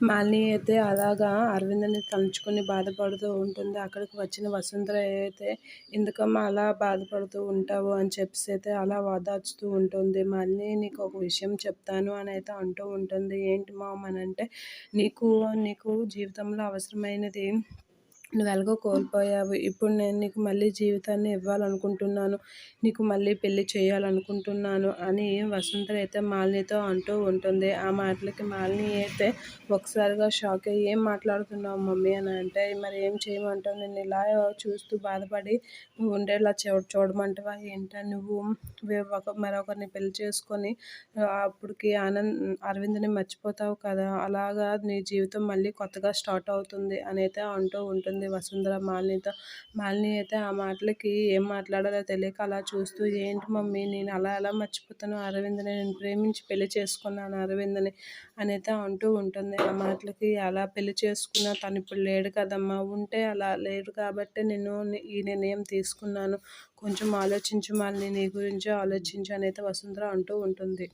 మాలిని అయితే అలాగా అరవింద్‌ని తలుచుకొని బాధపడుతూ ఉంటుంది. అక్కడికి వచ్చిన వసుంధర అయితే, "ఎందుకమ్మా అలా బాధపడుతూ ఉంటావు" అని చెప్పేసైతే అలా ఓదార్చుతూ ఉంటుంది. "మాలిని నీకొక విషయం చెప్తాను" అనైతే అంటూ ఉంటుంది. "ఏంటి మామ్" అనంటే, "నీకు నీకు జీవితంలో అవసరమైనది నువ్వెలాగో కోల్పోయావు. ఇప్పుడు నేను నీకు మళ్ళీ జీవితాన్ని ఇవ్వాలనుకుంటున్నాను. నీకు మళ్ళీ పెళ్లి చేయాలనుకుంటున్నాను" అని వసుంధర అయితే మాలినితో అంటూ ఉంటుంది. ఆ మాటలకి మాలిని అయితే ఒకసారిగా షాక్ అయ్యి, "ఏం మాట్లాడుతున్నావు మమ్మీ" అని అంటే, "మరి ఏం చేయమంటావు? నిన్నిలా చూస్తూ బాధపడి ఉండేలా చూడమంటావా ఏంటా? నువ్వు మరొకరిని పెళ్లి చేసుకొని అప్పటికి అరవింద్‌ని మర్చిపోతావు కదా! అలాగా నీ జీవితం మళ్ళీ కొత్తగా స్టార్ట్ అవుతుంది" అనైతే అంటూ ఉంటుంది వసుంధర మాలినితో. మాలిని అయితే ఆ మాటలకి ఏం మాట్లాడాలో తెలియక అలా చూస్తూ, "ఏంటి మమ్మీ నేను అలా ఎలా మర్చిపోతాను అరవింద్‌ని? నేను ప్రేమించి పెళ్లి చేసుకున్నాను అరవింద్‌ని" అనైతే అంటూ ఉంటుంది. ఆ మాటలకి ఎలా పెళ్లి చేసుకున్నా తనిప్పుడు లేడు కదమ్మా! ఉంటే అలా లేడు కాబట్టే నేను ఈ నిర్ణయం తీసుకున్నాను. కొంచెం ఆలోచించు మాలిని, నీ గురించే ఆలోచించు అనైతే వసుంధర అంటూ ఉంటుంది.